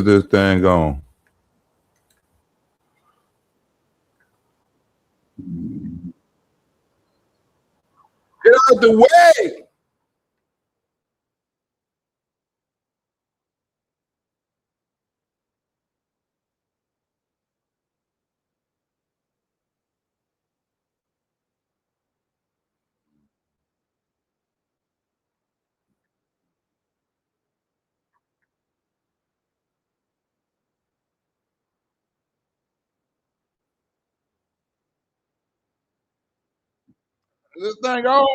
this thing on? Get out the way! Is this thing on?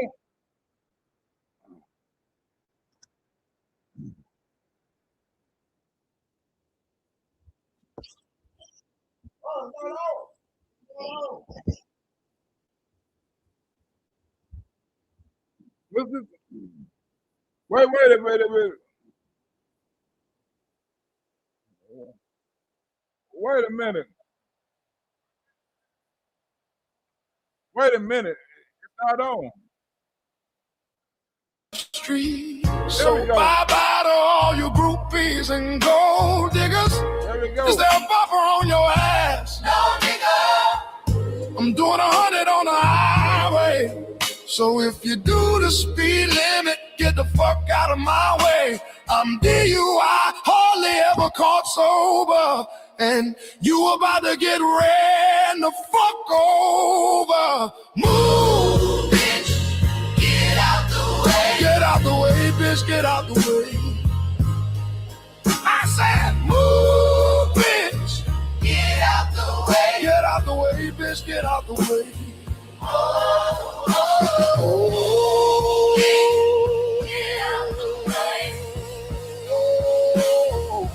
What's this? Wait a minute. Wait a minute. Wait a minute. It's not on. Street. So bye bye to all you groupies and gold diggers. There we go. Is there a bumper on your ass? No, nigga. I'm doing 100 on the highway. So if you do the speed limit, get the fuck out of my way. I'm DUI, hardly ever caught sober. And you about to get ran the fuck over. Move, bitch. Get out the way. Get out the way, bitch. Get out the way. I said, move, bitch. Get out the way. Get out the way, bitch. Get out the way. Oh, oh, oh. Get out the way. Oh,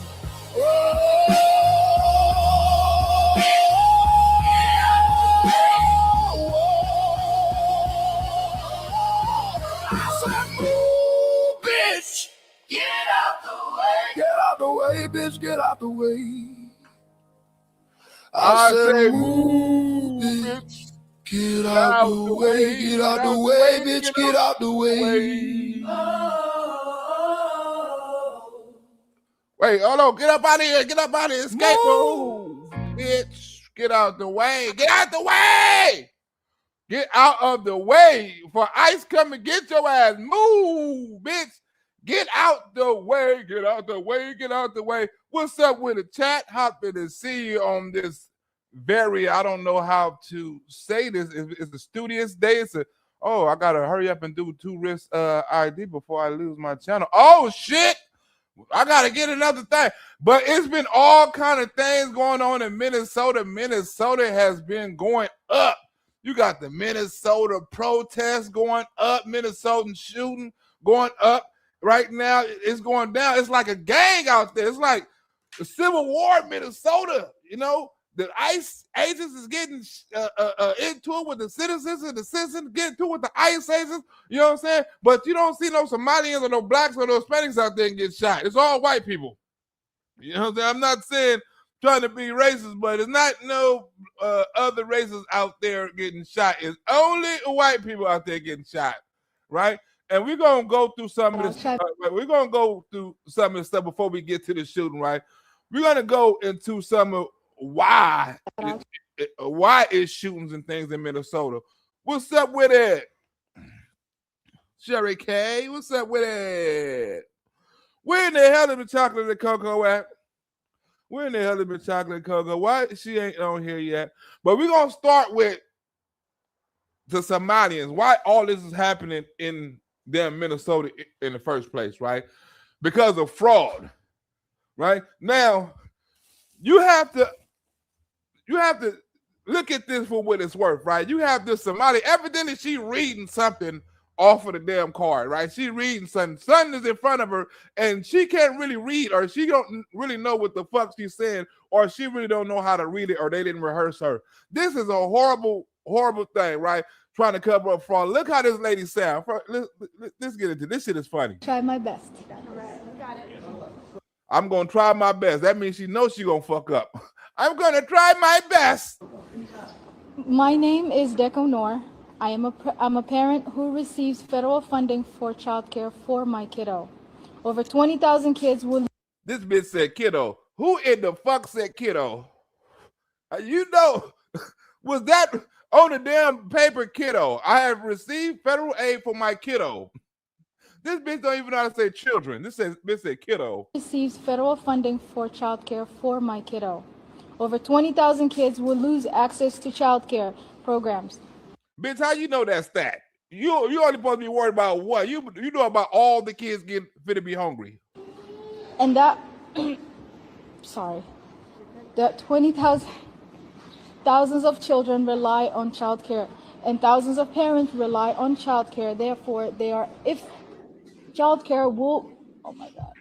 bitch, get out the way. I said, move, bitch. Get out the way, get out the way, bitch, get out the way. Wait, hold on. Get up out of here. Get up out of here. Escape. Move, bitch. Get out the way. Get out the way. Get out of the way. For ICE come and get your ass. Move, bitch. Get out the way. Get out the way. Get out the way. What's up with the chat? Happy to see you on this very, I don't know how to say this. It's a studious day. Oh, I got to hurry up and do 2-risk ID before I lose my channel. Oh, shit. I got to get another thing. But it's been all kind of things going on in Minnesota. Minnesota has been going up. You got the Minnesota protest going up, Minnesotan shooting going up. Right now, it's going down. It's like a gang out there. It's like the Civil War in Minnesota. You know, the ICE agents is getting into it with the citizens, and the citizens get into it with the ICE agents. You know what I'm saying? But you don't see no Somalians or no blacks or no Hispanics out there and get shot. It's all white people. You know what I'm saying? I'm not saying trying to be racist, but it's not no other races out there getting shot. It's only white people out there getting shot, right? And we're gonna go through some of this. We're gonna go through some of this stuff before we get to the shooting, right? We're gonna go into some of why is shootings and things in Minnesota. What's up with it, Sherry K? What's up with it? Where in the hell is the chocolate and cocoa at? Where in the hell is the chocolate and cocoa? Why she ain't on here yet? But we're gonna start with the Somalians. Why all this is happening in them Minnesota in the first place, right? Because of fraud, right? Now, you have to look at this for what it's worth, right? You have this Somali, evidently she reading something off of the damn card, right? She reading something. Something is in front of her, and she can't really read, or she don't really know what the fuck she's saying, or she really don't know how to read it, or they didn't rehearse her. This is a horrible, horrible thing, right? Trying to cover up fraud. Look how this lady sound. Let's get into this. Shit is funny. Try my best. Got it. I'm gonna try my best. That means she knows she gonna fuck up. I'm gonna try my best. My name is Deco Noor. I'm a parent who receives federal funding for childcare for my kiddo. Over 20,000 kids will. This bitch said kiddo. Who in the fuck said kiddo? Was that on the damn paper, kiddo? I have received federal aid for my kiddo. This bitch don't even know how to say children. This said kiddo. Receives federal funding for childcare for my kiddo. Over 20,000 kids will lose access to childcare programs. Bitch, how you know that stat? You only supposed to be worried about what? You know about all the kids getting fit to be hungry. And that, sorry, that 20,000, thousands of children rely on childcare, and thousands of parents rely on childcare. Therefore, if childcare will, oh my God.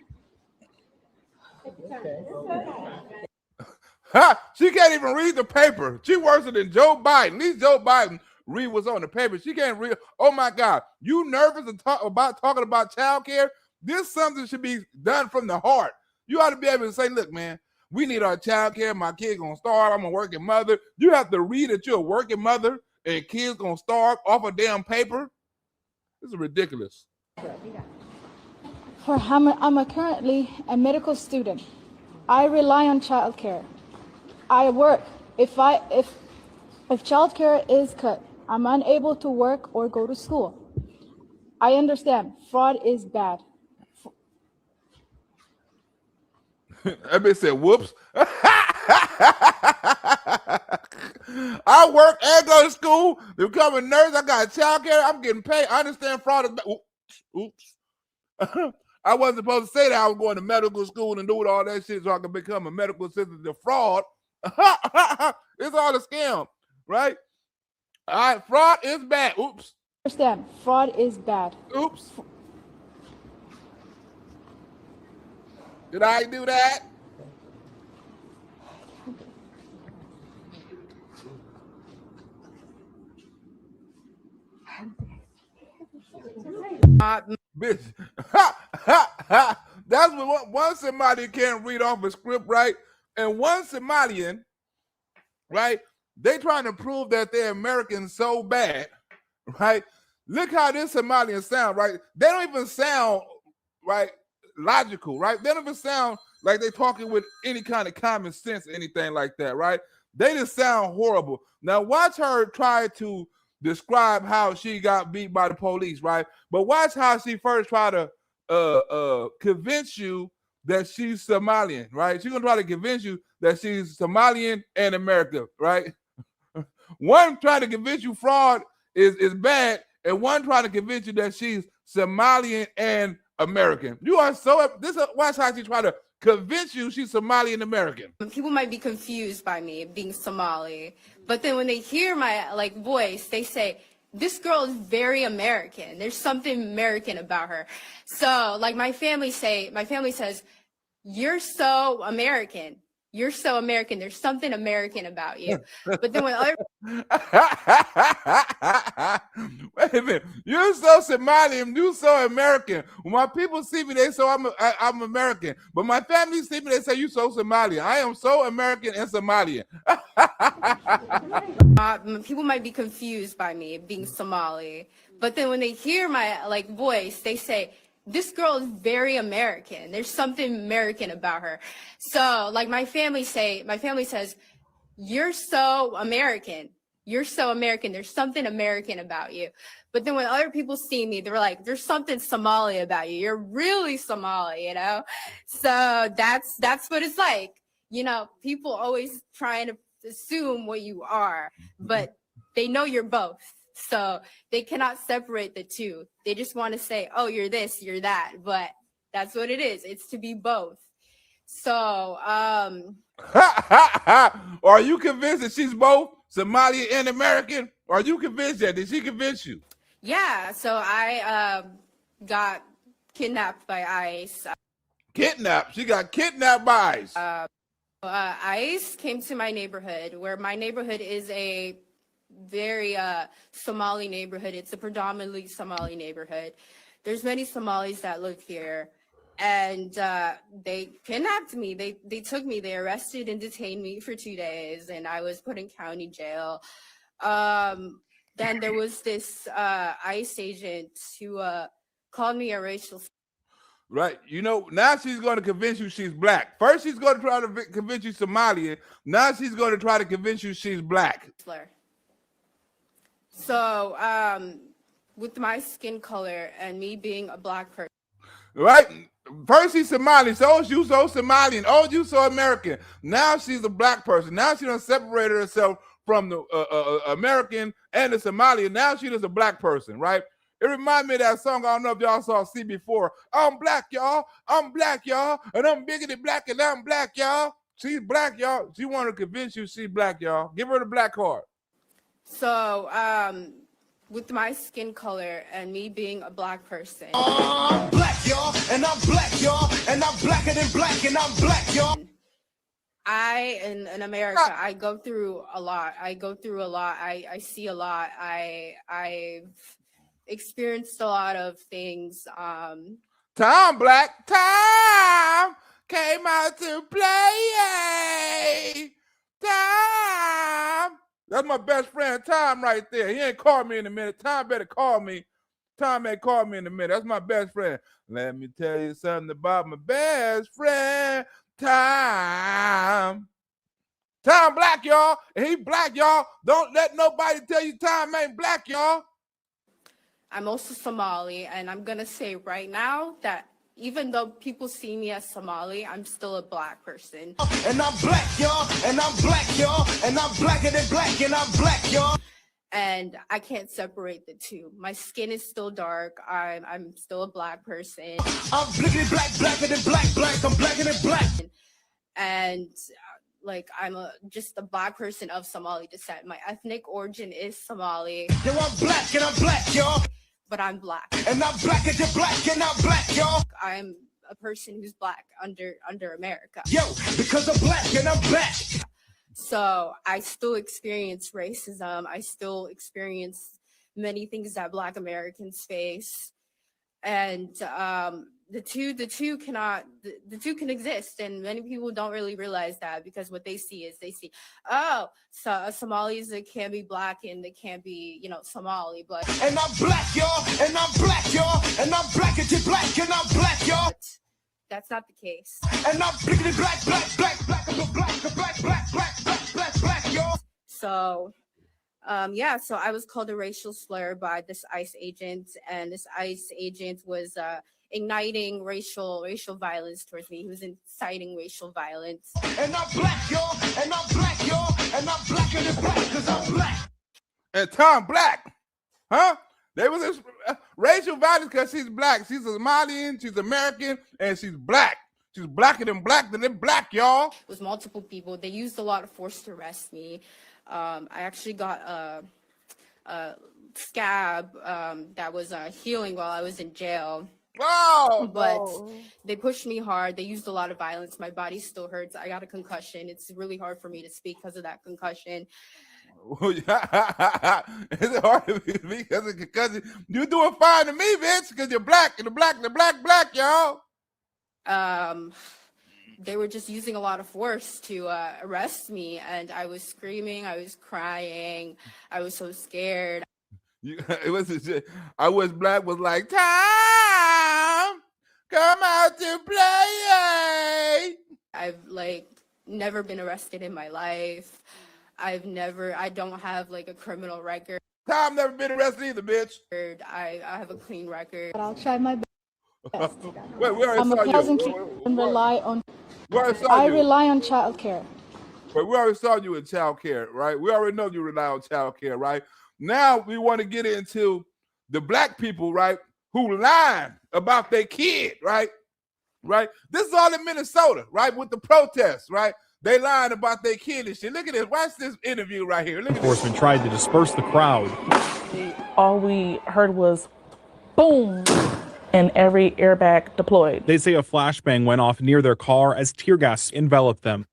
She can't even read the paper. She worse than Joe Biden. At least Joe Biden read what's on the paper. She can't read. Oh my God. You nervous about talking about child care? This something should be done from the heart. You ought to be able to say, look, man, we need our child care. My kid's gonna starve. I'm a working mother. You have to read that you're a working mother and kids gonna starve off a damn paper. This is ridiculous. I'm currently a medical student. I rely on childcare. I work. If childcare is cut, I'm unable to work or go to school. I understand fraud is bad. That bitch said, whoops. I work and go to school, become a nurse. I got child care. I'm getting paid. I understand fraud is bad. Oops. I wasn't supposed to say that I was going to medical school and doing all that shit so I could become a medical assistant. The fraud. It's all a scam, right? All right, fraud is bad. Oops. Understand, fraud is bad. Oops. Did I do that? Bitch. That's what one Somalian can't read off a script, right? And one Somalian, right? They trying to prove that they're American so bad, right? Look how this Somalian sound, right? They don't even sound right logical, right? They don't even sound like they're talking with any kind of common sense, anything like that, right? They just sound horrible. Now watch her try to describe how she got beat by the police, right? But watch how she first try to convince you that she's Somalian, right? She's gonna try to convince you that she's Somalian and American, right? One trying to convince you fraud is bad, and one trying to convince you that she's Somalian and American. You are so watch how she try to convince you she's Somalian American. People might be confused by me being Somali, but then when they hear my voice, they say, this girl is very American. There's something American about her. So my family says, you're so American. You're so American. There's something American about you. But then when other wait a minute, you're so Somalian, you're so American. When my people see me, they say I'm American. But my family see me, they say you so Somalian. I am so American and Somalian. people might be confused by me being Somali, but then when they hear my voice, they say, this girl is very American. There's something American about her. So my family says, you're so American. You're so American. There's something American about you. But then when other people see me, they're like, there's something Somali about you. You're really Somali, you know? So that's what it's like. You know, people always trying to assume what you are, but they know you're both. So they cannot separate the two. They just want to say, oh, you're this, you're that. But that's what it is. It's to be both. So, are you convinced that she's both Somali and American? Are you convinced that? Did she convince you? Yeah. So I got kidnapped by ICE. Kidnapped? She got kidnapped by ICE. ICE came to my neighborhood, where my neighborhood is a very Somali neighborhood. It's a predominantly Somali neighborhood. There's many Somalis that live here, and they kidnapped me. They took me. They arrested and detained me for 2 days, and I was put in county jail. Then there was this ICE agent who called me a racial. Right? You know, now she's going to convince you she's black. First, she's going to try to convince you Somalian. Now she's going to try to convince you she's black. So, with my skin color and me being a black person. Right? First she's Somali, so you so Somalian, oh you so American. Now she's a black person. Now she done separated herself from the American and the Somalian. Now she's just a black person, right? It reminds me of that song. I don't know if y'all saw see before. I'm black, y'all. I'm black, y'all. And I'm bigger than black, and I'm black, y'all. She's black, y'all. She want to convince you she's black, y'all. Give her the black card. So, with my skin color and me being a black person. I'm black, y'all, and I'm black, y'all, and I'm blacker than black, and I'm black, y'all. In America, I go through a lot. I see a lot. I've experienced a lot of things. Tom Black, Tom came out to play. Tom. That's my best friend, Tom, right there. He ain't called me in a minute. Tom better call me. Tom ain't called me in a minute. That's my best friend. Let me tell you something about my best friend, Tom. Tom black, y'all. And he black, y'all. Don't let nobody tell you Tom ain't black, y'all. I'm also Somali, and I'm going to say right now that even though people see me as Somali, I'm still a black person. And I'm black, y'all, and I'm black, y'all, and I'm blacker than black, and I'm black, y'all. And I can't separate the two. My skin is still dark. I'm still a black person. I'm blickety black, blacker than black, black, I'm blacker than black. And like I'm just a black person of Somali descent. My ethnic origin is Somali. Yo, I'm black and I'm black, y'all. But I'm black. And I'm blacker than black, and I'm black, y'all. I'm a person who's black under America. Yo, because I'm black and I'm black. So I still experience racism. I still experience many things that Black Americans face, and the two can exist, and many people don't really realize that, because what they see is oh, so Somalis that can be black and they can't be, Somali, but and I'm black, y'all, and I'm black, y'all, and I'm blacker than black, and I'm black, y'all. That's not the case. And I'm blickety black, black, black, black, black, black, black, black, black, black, black, black, y'all. So, so I was called a racial slur by this ICE agent, and this ICE agent was igniting racial violence towards me. He was inciting racial violence. And I'm black, y'all, and I'm black, y'all, and I'm blacker than black, because I'm black. And Tom Black, huh? There was this racial violence because she's black. She's a Somalian, she's American, and she's black. She's blacker than black, y'all. It was multiple people. They used a lot of force to arrest me. I actually got a scab that was healing while I was in jail. Wow. But they pushed me hard. They used a lot of violence. My body still hurts. I got a concussion. It's really hard for me to speak because of that concussion. It's hard to speak because of concussion. You're doing fine to me, bitch, because you're black, and the black, y'all. They were just using a lot of force to arrest me, and I was screaming. I was crying. I was so scared. I was black was like, Tom, come out to play. I've never been arrested in my life. I don't have a criminal record. Tom never been arrested either, bitch. I have a clean record. But I'll try my best. Wait, we already I'm saw a you. peasant and rely on. I rely on childcare. But we already saw you in child care, right? We already know you rely on child care, right? Now we want to get into the black people, right, who lie about their kid, right? Right? This is all in Minnesota, right? With the protests, right? They lying about their kid and shit. Look at this. Watch this interview right here. Look at Enforcement tried to disperse the crowd. All we heard was boom, and every airbag deployed. They say a flashbang went off near their car as tear gas enveloped them.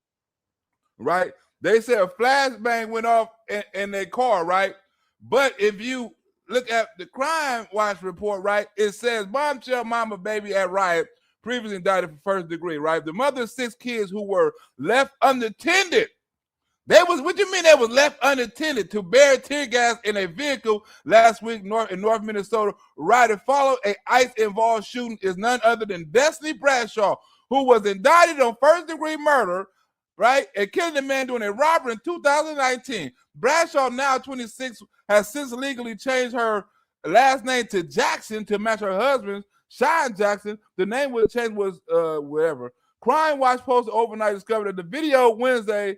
Right? They say a flashbang went off in their car, right? But if you look at the crime watch report, right, it says bombshell mama baby at riot, previously indicted for first degree, right? The mother of 6 kids who were left unattended What you mean they was left unattended to bear tear gas in a vehicle last week in North Minnesota? Right, and followed a ICE-involved shooting is none other than Destiny Bradshaw, who was indicted on first-degree murder, right, and killing a man during a robbery in 2019. Bradshaw, now 26, has since legally changed her last name to Jackson to match her husband's, Sean Jackson. The name was changed was whatever. Crime Watch posted overnight discovered that the video Wednesday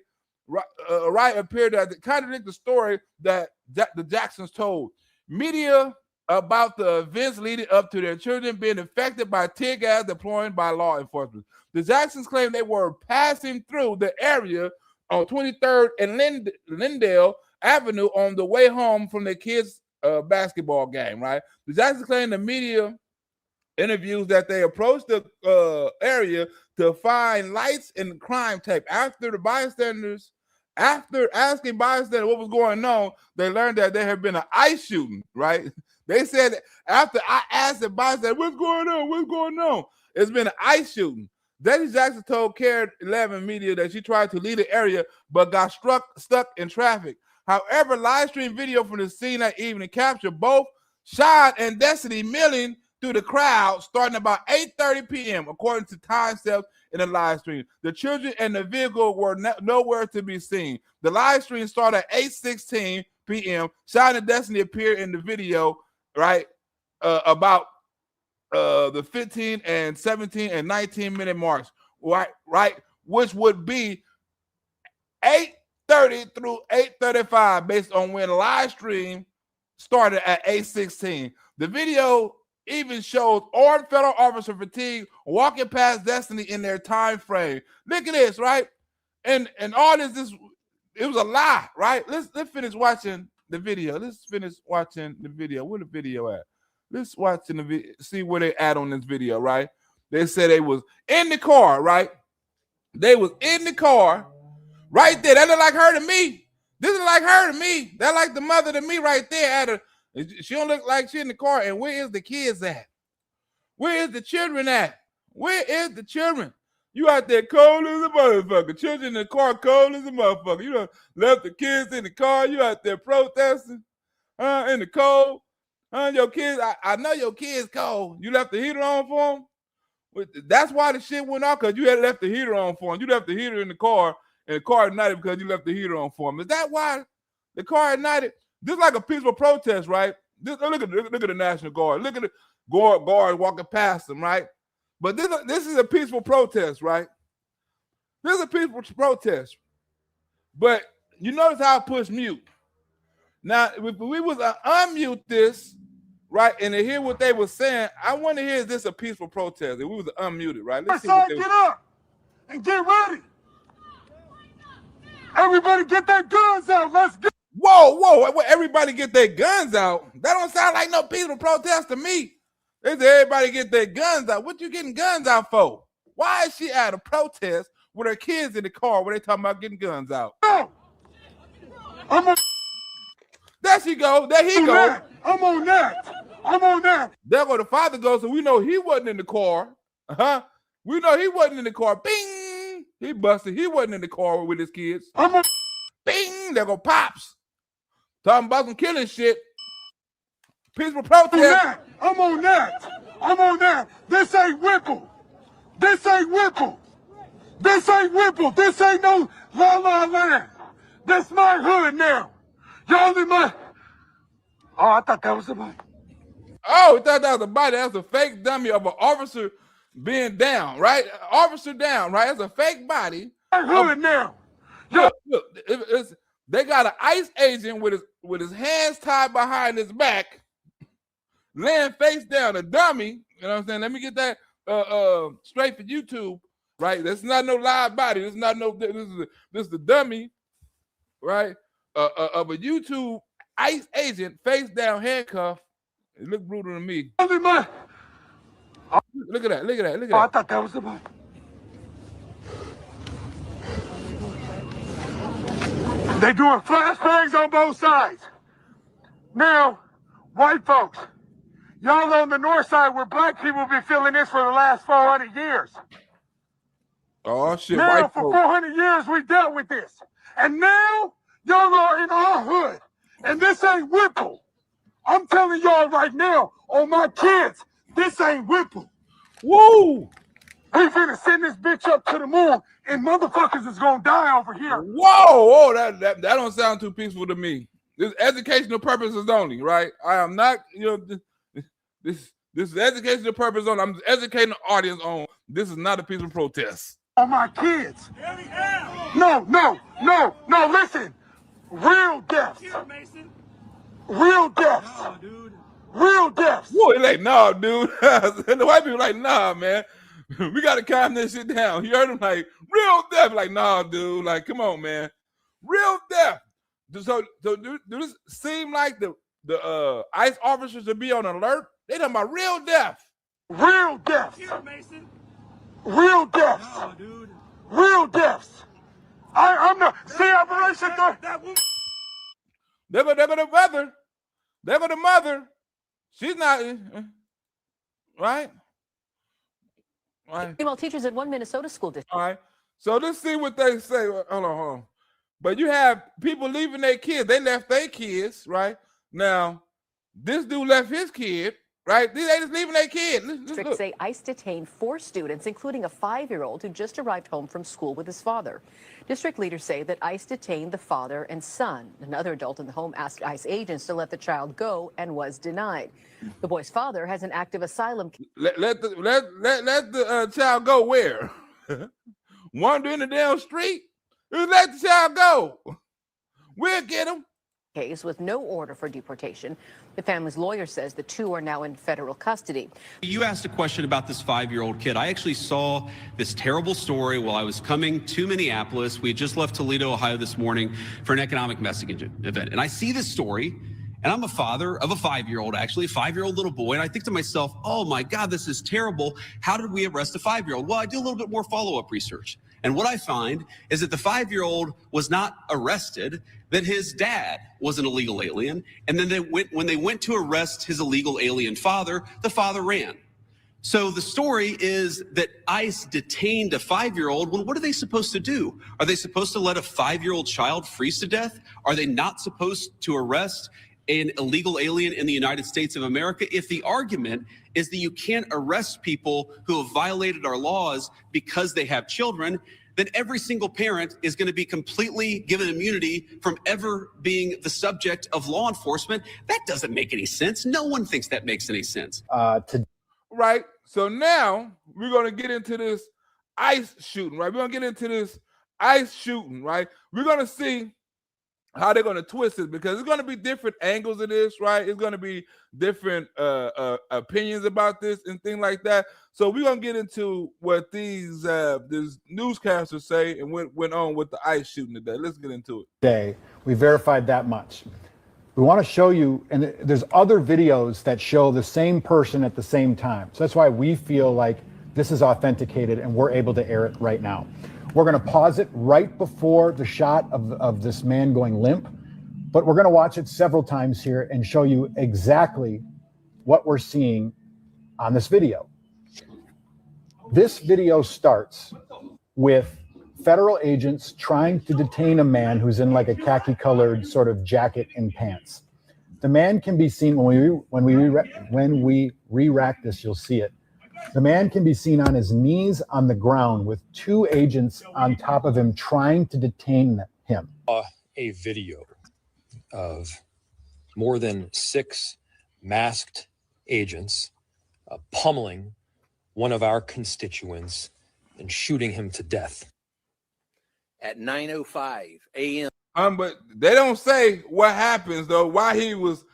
appeared to contradict the story that the Jacksons told media about the events leading up to their children being affected by tear gas deployed by law enforcement. The Jacksons claimed they were passing through the area on 23rd and Lindale Avenue on the way home from their kids' basketball game, right? The Jacksons claimed the media interviews that they approached the area to find lights and crime tape. After asking bystanders what was going on, they learned that there had been an ICE shooting, right? They said after I asked the bystander, what's going on? It's been an ICE shooting. Desi Jackson told KARE 11 Media that she tried to leave the area but got stuck in traffic. However, live stream video from the scene that evening captured both Sean and Destiny milling through the crowd starting about 8:30 p.m. according to timestamps in the live stream. The children and the vehicle were nowhere to be seen. The live stream started at 8:16 p.m. Sean and Destiny appeared in the video, right, about the 15 and 17 and 19 minute marks, right, which would be 8:30 through 8:35 based on when the live stream started at 8:16. The video even shows armed federal officer fatigue walking past Destiny in their time frame. Look at this, right? And all this it was a lie, right? Let's finish watching the video. Where the video at? Let's watch the video, see where they at on this video, right? They said they was in the car, right? They was in the car right there. That look like her to me. This is like her to me. That like the mother to me right there. She don't look like she in the car. And where is the kids at? Where is the children at? Where is the children? You out there cold as a motherfucker. Children in the car cold as a motherfucker. You done left the kids in the car. You out there protesting in the cold. Your kids, I know your kids cold. You left the heater on for them? That's why the shit went off, because you had left the heater on for them. You left the heater in the car, and the car ignited because you left the heater on for them. Is that why the car ignited? This is like a peaceful protest, right? Look at the National Guard. Look at the guard walking past them, right? But this is a peaceful protest, right? This is a peaceful protest. But you notice how I push mute. Now, if we was to unmute this, right, and to hear what they were saying, I want to hear, is this a peaceful protest? If we was to unmute it, right? Let's see what get up and get ready. Everybody get their guns out. Let's go. Whoa, everybody get their guns out? That don't sound like no peaceful protest to me. They said everybody get their guns out. What you getting guns out for? Why is she at a protest with her kids in the car where they talking about getting guns out? No. There she go. There he goes. I'm on that. There go the father goes, so we know he wasn't in the car. We know he wasn't in the car. Bing! He busted. He wasn't in the car with his kids. Bing! There go Pops. Talking about some killing shit. Peaceful protest. I'm on that. This ain't Whipple. This ain't no La La Land. This my hood now. Y'all in my... Oh, I thought that was somebody. Oh, we thought that was a body. That's a fake dummy of an officer being down, right? Officer down, right? That's a fake body. My hood now. Look, they got an ICE agent with his hands tied behind his back, laying face down, a dummy. You know what I'm saying? Let me get that straight for YouTube, right? This is not no live body. This is not no. This is the dummy, right? Of a YouTube ICE agent, face down, handcuffed. It looked brutal to me. Look at that. Oh, I thought that was somebody. They doing flashbangs on both sides. Now, white folks, y'all on the north side where black people been feeling this for the last 400 years. Oh shit! Now, white for folks. 400 years, we dealt with this. And now, y'all are in our hood. And this ain't Whipple. I'm telling y'all right now, on my kids, this ain't Whipple. Woo! We finna send this bitch up to the moon, and motherfuckers is gonna die over here. Whoa! That don't sound too peaceful to me. This educational purposes only, right? I am not, this is educational purpose only. I'm educating the audience on this is not a peaceful protest. On my kids. No, listen. Real deaths. Real deaths. Real deaths. Whoa, it like, nah, dude. The white people like, nah, man. We gotta calm this shit down. You heard him like, real death. Like, nah, dude. Like, come on, man. Real death. So do this seem like the ICE officers should be on alert? They talking about real death. Real deaths. Real deaths. No, dude. Real deaths. I'm not. See, Operation There go the mother. There go the mother. She's not right. Right. Female teachers at one Minnesota school district. All right. So let's see what they say. Hold on. But you have people leaving their kids. They left their kids, right? Now, this dude left his kid, right? They just leaving their kid. Districts say ICE detained 4 students, including a 5-year-old who just arrived home from school with his father. District leaders say that ICE detained the father and son. Another adult in the home asked ICE agents to let the child go and was denied. The boy's father has an active asylum. Let the child go where? Wander in the damn street? Let the child go. We'll get him. Case with no order for deportation. The family's lawyer says the 2 are now in federal custody. You asked a question about this 5-year-old kid. I actually saw this terrible story while I was coming to Minneapolis. We had just left Toledo, Ohio this morning for an economic messaging event. And I see this story, and I'm a father of a 5-year-old, actually, a 5-year-old little boy. And I think to myself, oh my God, this is terrible. How did we arrest a 5-year-old? Well, I do a little bit more follow-up research. And what I find is that the 5-year-old was not arrested, that his dad was an illegal alien. And then when they went to arrest his illegal alien father, the father ran. So the story is that ICE detained a 5-year-old. Well, what are they supposed to do? Are they supposed to let a 5-year-old child freeze to death? Are they not supposed to arrest an illegal alien in the United States of America? If the argument is that you can't arrest people who have violated our laws because they have children, then every single parent is going to be completely given immunity from ever being the subject of law enforcement. That doesn't make any sense. No one thinks that makes any sense. Right. So now we're going to get into this ICE shooting, right? We're going to get into this ICE shooting, right? We're going to see how they're going to twist it, because it's going to be different angles of this, right? It's going to be different opinions about this and things like that. So we're going to get into what these newscasters say and what went on with the ICE shooting today. Let's get into it. Today, we verified that much. We want to show you, and there's other videos that show the same person at the same time. So that's why we feel like this is authenticated and we're able to air it right now. We're going to pause it right before the shot of this man going limp, but we're going to watch it several times here and show you exactly what we're seeing on this video. This video starts with federal agents trying to detain a man who's in like a khaki colored sort of jacket and pants. The man can be seen when we re-rack this, you'll see it. The man can be seen on his knees on the ground with 2 agents on top of him trying to detain him. A video of more than 6 masked agents pummeling one of our constituents and shooting him to death. At 9:05 a.m. But they don't say what happens though, why he was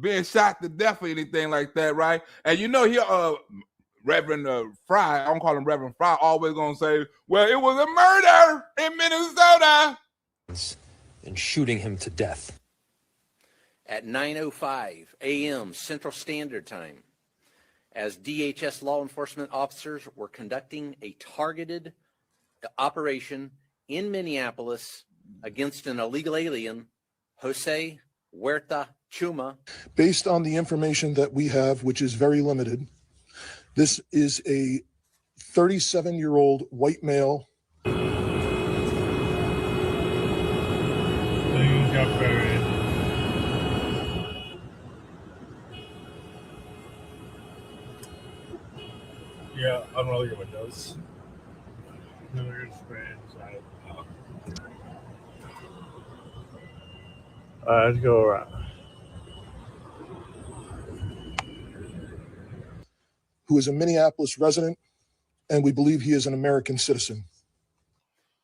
being shot to death or anything like that, right? And you know, he Reverend Fry, I don't call him Reverend Fry, always gonna say, well, it was a murder in Minnesota. And shooting him to death. At 9:05 a.m. Central Standard Time, as DHS law enforcement officers were conducting a targeted operation in Minneapolis against an illegal alien, Jose Huerta Chuma. Based on the information that we have, which is very limited, this is a 37-year-old white male. favorite. Yeah, unroll your windows. Let's go around. Who is a Minneapolis resident, and we believe he is an American citizen.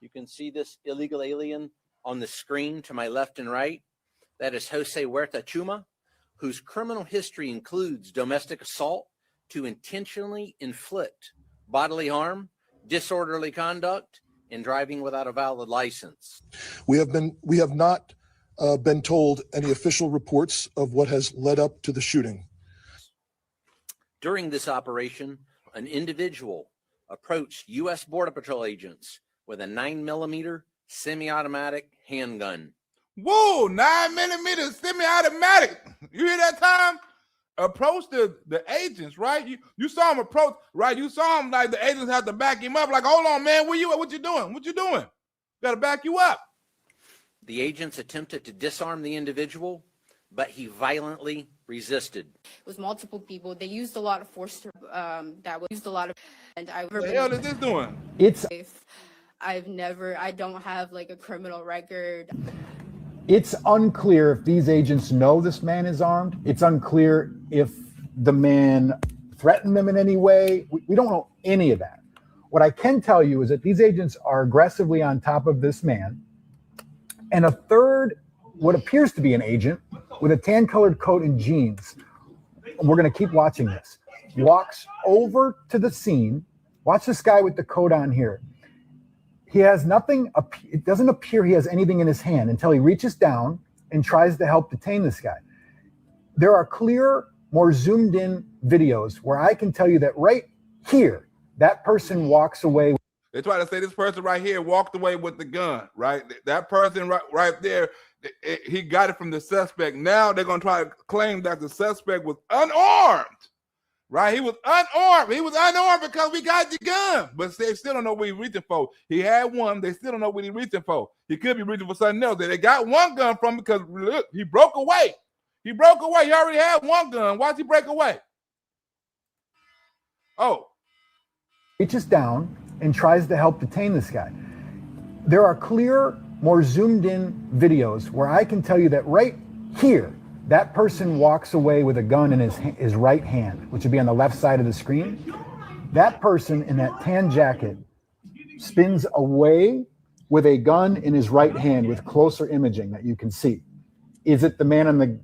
You can see this illegal alien on the screen to my left and right. That is Jose Huerta Chuma, whose criminal history includes domestic assault to intentionally inflict bodily harm, disorderly conduct, and driving without a valid license. We have not been told any official reports of what has led up to the shooting. During this operation, an individual approached U.S. Border Patrol agents with a 9mm semi-automatic handgun. Whoa, 9mm semi-automatic. You hear that, Tom? Approach the agents, right? You saw him approach, right? You saw him like the agents had to back him up. Like, hold on, man, where you at? What you doing? What you doing? Gotta back you up. The agents attempted to disarm the individual, but he violently resisted. It was multiple people. They used a lot of force to, and I. What the hell is this doing? I don't have like a criminal record. It's unclear if these agents know this man is armed. It's unclear if the man threatened them in any way. We don't know any of that. What I can tell you is that these agents are aggressively on top of this man. And a third, what appears to be an agent with a tan-colored coat and jeans, we're going to keep watching this, walks over to the scene. Watch this guy with the coat on here. He has nothing, it doesn't appear he has anything in his hand until he reaches down and tries to help detain this guy. There are clear, more zoomed in videos where I can tell you that right here, that person walks away. They try to say this person right here walked away with the gun, right? That person right there, he got it from the suspect. Now they're going to try to claim that the suspect was unarmed. Right, he was unarmed. He was unarmed because we got the gun, but they still don't know what he's reaching for. He had one. They still don't know what he's reaching for. He could be reaching for something else. They got one gun from him because look, he broke away. He broke away. He already had one gun. Why'd he break away? Oh, reaches down and tries to help detain this guy. There are clear, more zoomed in videos where I can tell you that right here, that person walks away with a gun in his right hand, which would be on the left side of the screen. That person in that tan jacket spins away with a gun in his right hand with closer imaging that you can see. Is it the man on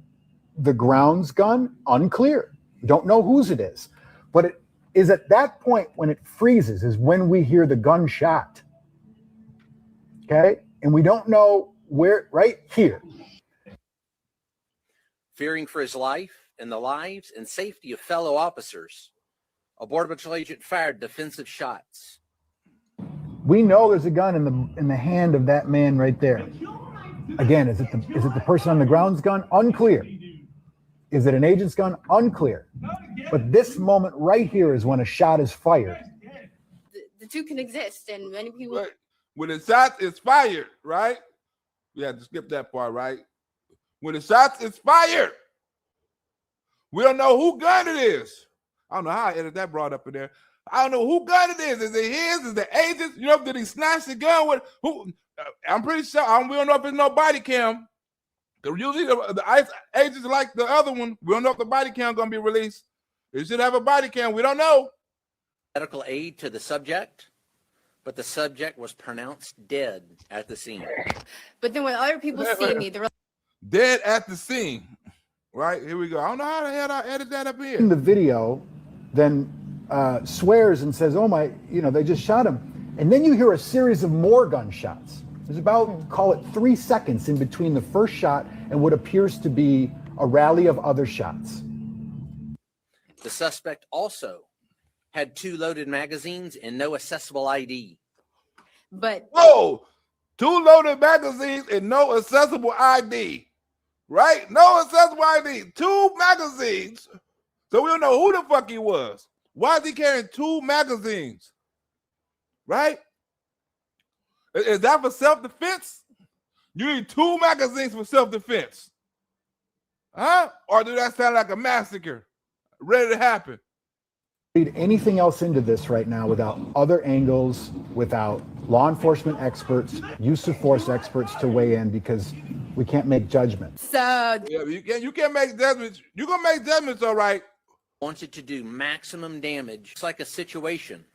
the ground's gun? Unclear. We don't know whose it is. But it is at that point when it freezes is when we hear the gunshot. Okay? And we don't know where, right here. Fearing for his life and the lives and safety of fellow officers, a Border Patrol agent fired defensive shots. We know there's a gun in the hand of that man right there. Again, is it the person on the ground's gun? Unclear. Is it an agent's gun? Unclear. But this moment right here is when a shot is fired. The two can exist, and many people. When the shot is fired, right? We have to skip that part, right? When the shot is fired, we don't know who gun it is. I don't know how I edited that brought up in there. I don't know who gun it is. Is it his? Is it agent's? You know, did he snatch the gun with who? I'm pretty sure. We don't know if it's no body cam. Usually the ICE agents like the other one. We don't know if the body cam going to be released. It should have a body cam. We don't know. Medical aid to the subject, but the subject was pronounced dead at the scene. But then when other people see me, they're dead at the scene. Right, here we go. I don't know how the hell I edit that up here. In the video, then swears and says, oh my, they just shot him. And then you hear a series of more gunshots. There's about, call it 3 seconds in between the first shot and what appears to be a rally of other shots. The suspect also had 2 loaded magazines and no accessible ID. But whoa, 2 loaded magazines and no accessible ID. Right? No accessible ID. 2 magazines. So we don't know who the fuck he was. Why is he carrying 2 magazines? Right? Is that for self-defense? You need 2 magazines for self-defense. Huh? Or does that sound like a massacre ready to happen? Read anything else into this right now without other angles, without law enforcement experts, use of force experts to weigh in, because we can't make judgments. So yeah, you can't make judgments. You're gonna make judgments, all right. Wanted to do maximum damage. It's like a situation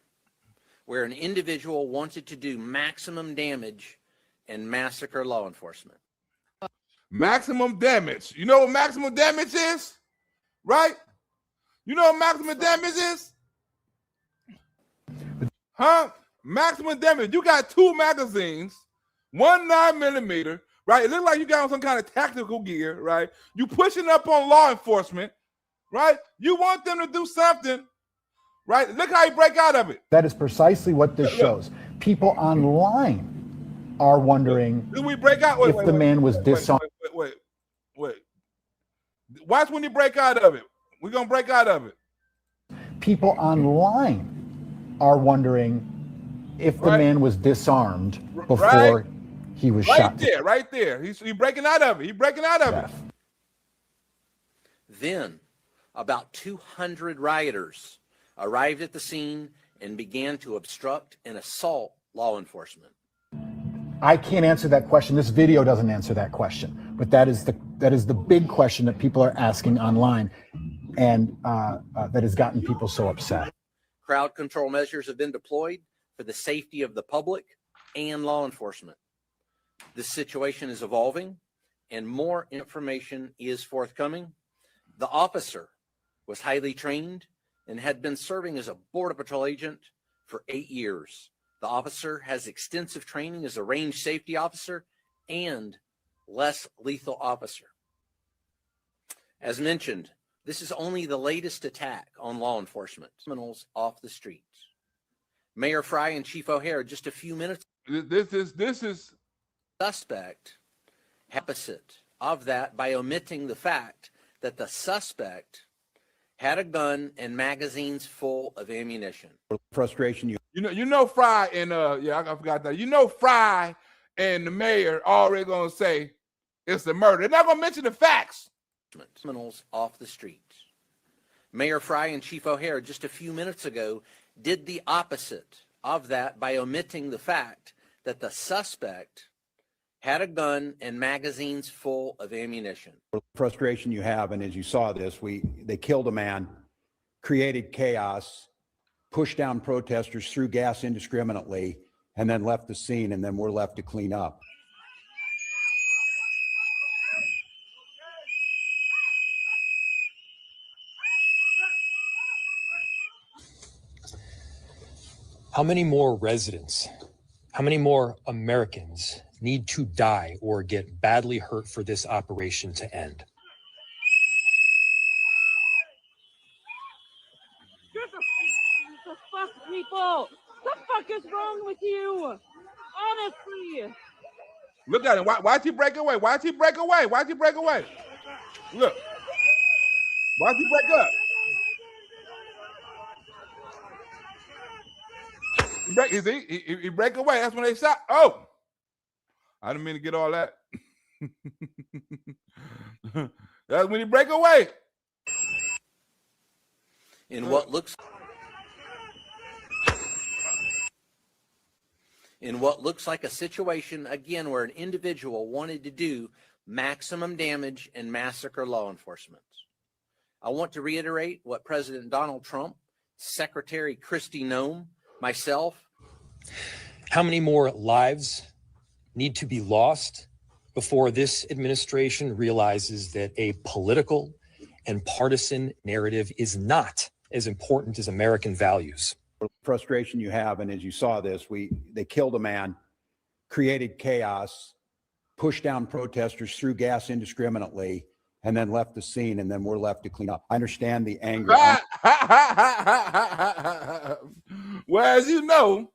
where an individual wanted to do maximum damage and massacre law enforcement. Maximum damage. You know what maximum damage is? Right? You know what maximum damage is? Huh? Maximum damage. You got 2 magazines, 1 9mm, right? It looks like you got on some kind of tactical gear, right? You pushing up on law enforcement, right? You want them to do something, right? Look how you break out of it. That is precisely what this shows. People online are wondering we break out? if the man was disarmed. Wait. Watch when you break out of it. We're going to break out of it. People online are wondering if the man was disarmed before he was shot. Right there. He's breaking out of it. He's breaking out of it. Then, about 200 rioters arrived at the scene and began to obstruct and assault law enforcement. I can't answer that question. This video doesn't answer that question, but that is the big question that people are asking online, and that has gotten people so upset. Crowd control measures have been deployed for the safety of the public and law enforcement. This situation is evolving and more information is forthcoming. The officer was highly trained and had been serving as a Border Patrol agent for 8 years. The officer has extensive training as a range safety officer and less lethal officer. As mentioned, this is only the latest attack on law enforcement. Criminals off the streets. Mayor Fry and Chief O'Hare just a few minutes. This is suspect opposite of that by omitting the fact that the suspect had a gun and magazines full of ammunition. Frustration. You know Fry and I forgot that. You know Fry and the mayor already gonna say it's a murder. They're not gonna mention the facts. Criminals off the streets. Mayor Fry and Chief O'Hare just a few minutes ago did the opposite of that by omitting the fact that the suspect had a gun and magazines full of ammunition. Frustration you have, and as you saw this, they killed a man, created chaos, pushed down protesters, threw gas indiscriminately, and then left the scene, and then we're left to clean up. How many more residents, how many more Americans need to die or get badly hurt for this operation to end? The fuck, people! The fuck is wrong with you? Honestly! Look at him. Why'd he break away? Why'd he break away? Why'd he break away? Look. Why'd he break up? He break away. That's when they shot. Oh, I didn't mean to get all that. That's when he break away. In what looks like a situation, again, where an individual wanted to do maximum damage and massacre law enforcement. I want to reiterate what President Donald Trump, Secretary Kristi Noem, myself. How many more lives need to be lost before this administration realizes that a political and partisan narrative is not as important as American values? Frustration you have, and as you saw this, they killed a man, created chaos, pushed down protesters, threw gas indiscriminately, and then left the scene, and then we're left to clean up. I understand the anger. Well, as you know,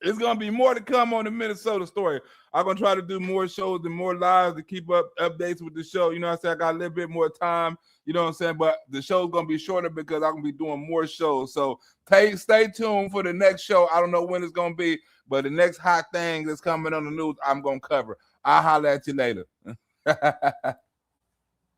it's going to be more to come on the Minnesota story. I'm going to try to do more shows and more lives to keep up updates with the show. You know what I'm saying? I got a little bit more time, you know what I'm saying? But the show's going to be shorter because I'm going to be doing more shows. So stay tuned for the next show. I don't know when it's going to be, but the next hot thing that's coming on the news, I'm going to cover. I'll holler at you later.